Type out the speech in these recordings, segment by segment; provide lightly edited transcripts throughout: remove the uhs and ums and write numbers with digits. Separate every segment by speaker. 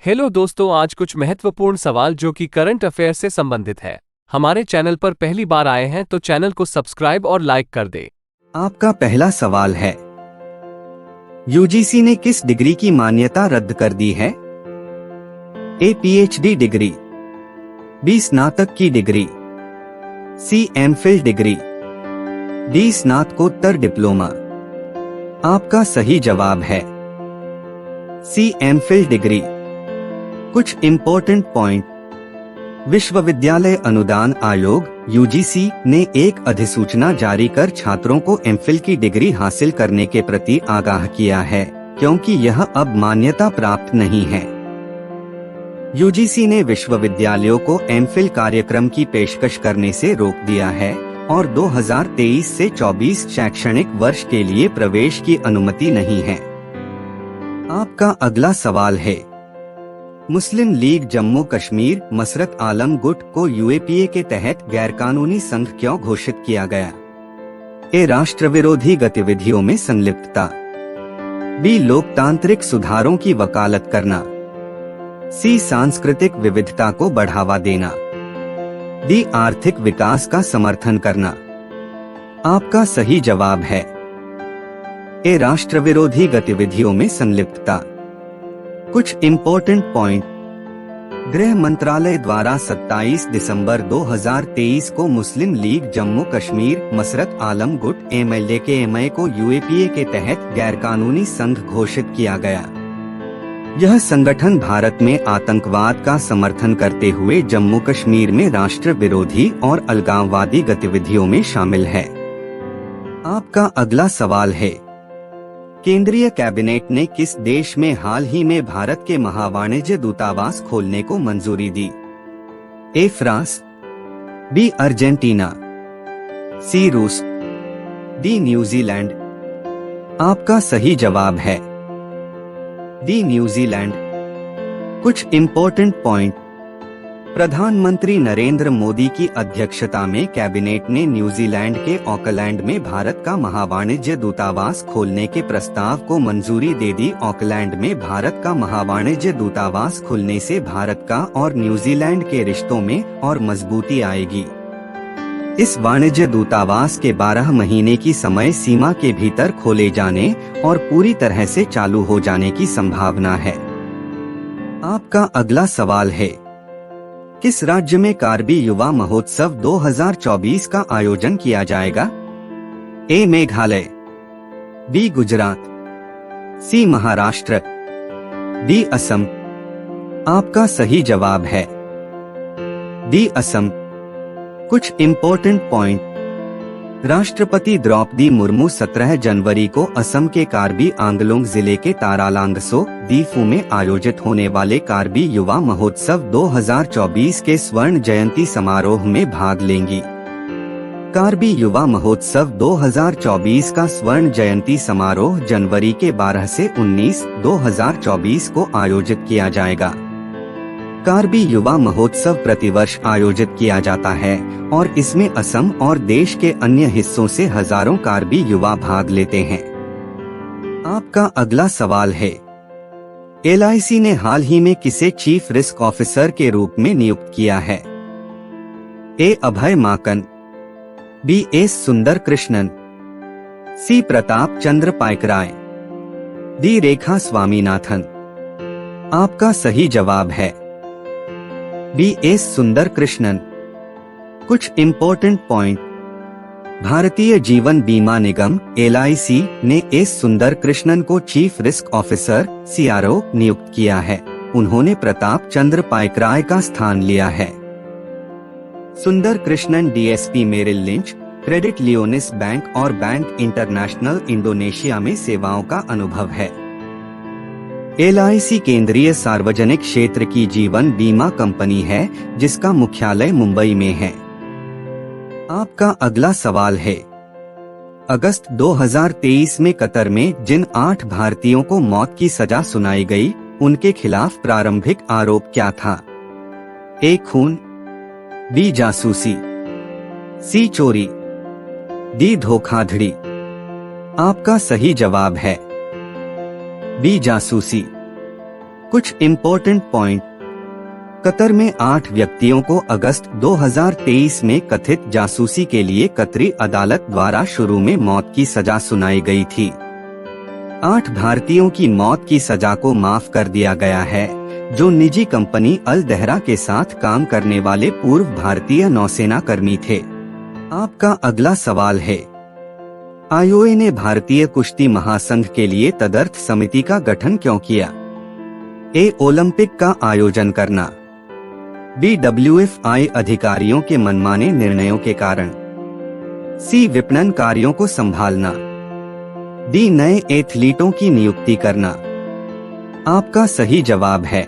Speaker 1: Hello दोस्तों, आज कुछ महत्वपूर्ण सवाल जो कि करंट अफेयर से संबंधित है। हमारे चैनल पर पहली बार आए हैं तो चैनल को सब्सक्राइब और लाइक कर दे।
Speaker 2: आपका पहला सवाल है, यूजीसी ने किस डिग्री की मान्यता रद्द कर दी है? ए पीएचडी डिग्री, बी स्नातक की डिग्री, सी एमफिल डिग्री, डी स्नातकोत्तर डिप्लोमा। आपका सही जवाब है सी एमफिल डिग्री। कुछ इम्पोर्टेंट पॉइंट। विश्वविद्यालय अनुदान आयोग यूजीसी ने एक अधिसूचना जारी कर छात्रों को एमफिल की डिग्री हासिल करने के प्रति आगाह किया है, क्योंकि यह अब मान्यता प्राप्त नहीं है। यूजीसी ने विश्वविद्यालयों को एमफिल कार्यक्रम की पेशकश करने से रोक दिया है और 2023 से 24 शैक्षणिक वर्ष के लिए प्रवेश की अनुमति नहीं है। आपका अगला सवाल है, मुस्लिम लीग जम्मू कश्मीर मसरत आलम गुट को यूएपीए के तहत गैरकानूनी संघ क्यों घोषित किया गया? ए राष्ट्र विरोधी गतिविधियों में संलिप्तता, बी लोकतांत्रिक सुधारों की वकालत करना, सी सांस्कृतिक विविधता को बढ़ावा देना, डी आर्थिक विकास का समर्थन करना। आपका सही जवाब है ए राष्ट्र विरोधी गतिविधियों में संलिप्तता। कुछ इम्पोर्टेंट पॉइंट। गृह मंत्रालय द्वारा 27 दिसंबर 2023 को मुस्लिम लीग जम्मू कश्मीर मसरत आलम गुट एमएलए के एमए को यूएपीए के तहत गैरकानूनी संघ घोषित किया गया। यह संगठन भारत में आतंकवाद का समर्थन करते हुए जम्मू कश्मीर में राष्ट्र विरोधी और अलगाववादी गतिविधियों में शामिल है। आपका अगला सवाल है, केंद्रीय कैबिनेट ने किस देश में हाल ही में भारत के महावाणिज्य दूतावास खोलने को मंजूरी दी? ए फ्रांस, बी अर्जेंटीना, सी रूस, डी न्यूजीलैंड। आपका सही जवाब है डी न्यूजीलैंड। कुछ इम्पोर्टेंट पॉइंट। प्रधानमंत्री नरेंद्र मोदी की अध्यक्षता में कैबिनेट ने न्यूजीलैंड के ऑकलैंड में भारत का महावाणिज्य दूतावास खोलने के प्रस्ताव को मंजूरी दे दी। ऑकलैंड में भारत का महावाणिज्य दूतावास खुलने से भारत का और न्यूजीलैंड के रिश्तों में और मजबूती आएगी। इस वाणिज्य दूतावास के 12 महीने की समय सीमा के भीतर खोले जाने और पूरी तरह से चालू हो जाने की संभावना है। आपका अगला सवाल है, किस राज्य में कार्बी युवा महोत्सव 2024 का आयोजन किया जाएगा? ए मेघालय, बी गुजरात, सी महाराष्ट्र, डी असम। आपका सही जवाब है डी असम। कुछ इम्पोर्टेंट पॉइंट। राष्ट्रपति द्रौपदी मुर्मू 17 जनवरी को असम के कार्बी आंगलोंग जिले के तारालांगसो दीफू में आयोजित होने वाले कार्बी युवा महोत्सव 2024 के स्वर्ण जयंती समारोह में भाग लेंगी। कार्बी युवा महोत्सव 2024 का स्वर्ण जयंती समारोह जनवरी के 12 से 19, 2024 को आयोजित किया जाएगा। कार्बी युवा महोत्सव प्रतिवर्ष आयोजित किया जाता है और इसमें असम और देश के अन्य हिस्सों से हजारों कार्बी युवा भाग लेते हैं। आपका अगला सवाल है, एलआईसी ने हाल ही में किसे चीफ रिस्क ऑफिसर के रूप में नियुक्त किया है? ए अभय माकन, बी एस सुंदर कृष्णन, सी प्रताप चंद्र पाइकराय, डी रेखा स्वामीनाथन। आपका सही जवाब है बी एस सुंदर कृष्णन। कुछ इम्पोर्टेंट पॉइंट। भारतीय जीवन बीमा निगम एलआईसी ने एस सुंदर कृष्णन को चीफ रिस्क ऑफिसर सीआरओ नियुक्त किया है। उन्होंने प्रताप चंद्र पाइकराय का स्थान लिया है। Sundar Krishnan DSP Merrill Lynch, credit Lyonnais bank और बैंक इंटरनेशनल इंडोनेशिया में सेवाओं का अनुभव है। एलआईसी केंद्रीय सार्वजनिक क्षेत्र की जीवन बीमा कंपनी है जिसका मुख्यालय मुंबई में है। आपका अगला सवाल है, अगस्त 2023 में कतर में जिन 8 भारतीयों को मौत की सजा सुनाई गई, उनके खिलाफ प्रारंभिक आरोप क्या था? ए खून, बी जासूसी, सी चोरी, डी धोखाधड़ी। आपका सही जवाब है बी जासूसी। कुछ इम्पोर्टेंट पॉइंट। कतर में 8 व्यक्तियों को अगस्त 2023 में कथित जासूसी के लिए कतरी अदालत द्वारा शुरू में मौत की सजा सुनाई गई थी। 8 भारतीयों की मौत की सजा को माफ कर दिया गया है, जो निजी कंपनी अल दहरा के साथ काम करने वाले पूर्व भारतीय नौसेना कर्मी थे। आपका अगला सवाल है, आईओए ने भारतीय कुश्ती महासंघ के लिए तदर्थ समिति का गठन क्यों किया? ए. ओलंपिक का आयोजन करना। बी. WFI अधिकारियों के मनमाने निर्णयों के कारण। सी. विपणन कार्यों को संभालना। डी. नए एथलीटों की नियुक्ति करना। आपका सही जवाब है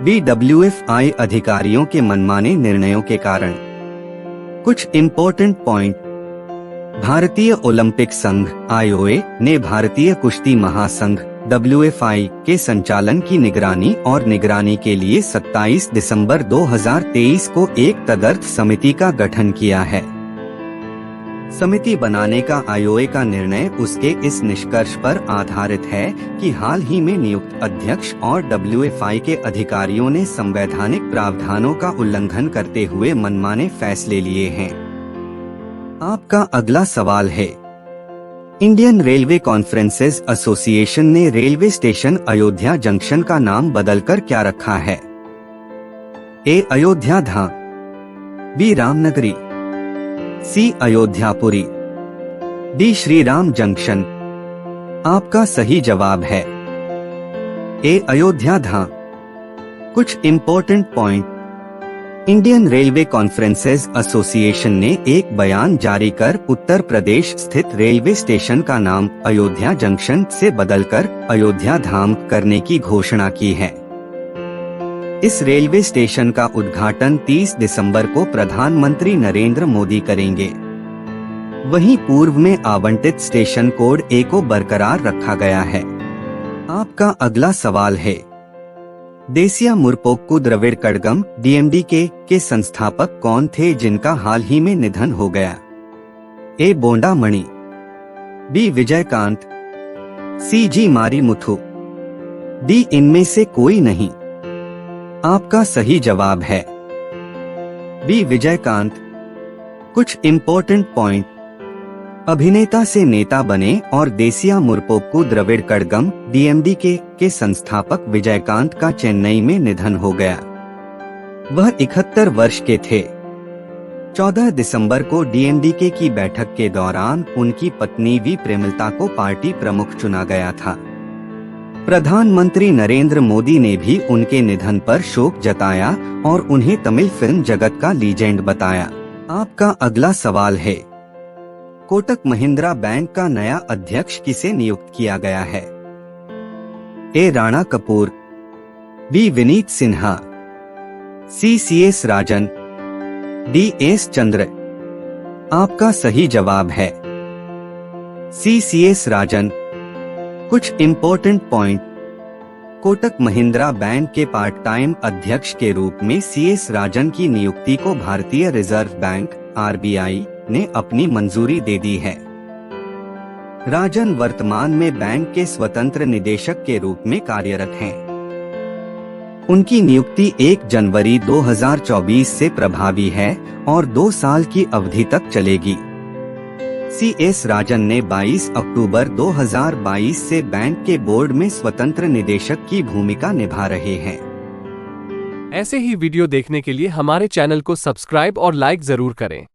Speaker 2: बी. WFI अधिकारियों के मनमाने निर्णयों के कारण। कुछ इम्पोर्टेंट पॉइंट। भारतीय ओलंपिक संघ आईओए ने भारतीय कुश्ती महासंघ WFI के संचालन की निगरानी के लिए 27 दिसंबर 2023 को एक तदर्थ समिति का गठन किया है। समिति बनाने का आईओए का निर्णय उसके इस निष्कर्ष पर आधारित है कि हाल ही में नियुक्त अध्यक्ष और WFI के अधिकारियों ने संवैधानिक प्रावधानों का उल्लंघन करते हुए मनमाने फैसले लिए हैं। आपका अगला सवाल है, इंडियन रेलवे कॉन्फ्रेंसेस एसोसिएशन ने रेलवे स्टेशन अयोध्या जंक्शन का नाम बदलकर क्या रखा है? ए. अयोध्या धाम। बी. रामनगरी। सी. अयोध्यापुरी। डी. श्री राम जंक्शन। आपका सही जवाब है ए. अयोध्या धाम। कुछ important point. Indian railway conferences association ने एक बयान जारी कर उत्तर प्रदेश स्थित रेलवे स्टेशन का नाम अयोध्या जंक्शन से बदलकर अयोध्या धाम करने की घोषणा की है। इस रेलवे स्टेशन का उद्घाटन 30 दिसंबर को प्रधानमंत्री नरेंद्र मोदी करेंगे। वहीं पूर्व में आवंटित स्टेशन कोड ए को बरकरार रखा गया है। आपका अगला सवाल है, देसिया मुरपोक्कू द्रविड़ कड़गम DMDK के संस्थापक कौन थे जिनका हाल ही में निधन हो गया? ए. बोंडा मणि। बी. विजयकांत। सी. जी. मारीमुथु। डी. इनमें से कोई नहीं। आपका सही जवाब है बी. विजयकांत। कुछ इम्पोर्टेंट पॉइंट। अभिनेता से नेता बने और देसिया मुरपोक्कू द्रविड़ कड़गम DMDK के संस्थापक विजयकांत का चेन्नई में निधन हो गया। वह 71 वर्ष के थे। 14 दिसंबर को DMDK की बैठक के दौरान उनकी पत्नी वी प्रेमलता को पार्टी प्रमुख चुना गया था। प्रधानमंत्री नरेंद्र मोदी ने भी उनके निधन पर शोक जताया और उन्हें तमिल फिल्म जगत का लीजेंड बताया। आपका अगला सवाल है, कोटक महिंद्रा बैंक का नया अध्यक्ष किसे नियुक्त किया गया है? ए. राणा कपूर। बी. विनीत सिन्हा। सी. CS राजन। डी. S. चंद्र। आपका सही जवाब है सी. CS राजन। कुछ important point. Kotak Mahindra bank के पार्ट टाइम अध्यक्ष के रूप में CS राजन की नियुक्ति को भारतीय रिजर्व बैंक RBI ने अपनी मंजूरी दे दी है। राजन वर्तमान में बैंक के स्वतंत्र निदेशक के रूप में कार्यरत हैं। उनकी नियुक्ति 1 जनवरी 2024 से प्रभावी है और 2 साल की अवधि तक चलेगी। CS राजन ने 22 अक्टूबर 2022 से बैंक के बोर्ड में स्वतंत्र निदेशक की भूमिका निभा रहे हैं।
Speaker 1: ऐसे ही वीडियो देखने के लिए हमारे चैनल को सब्सक्राइब और लाइक जरूर करें।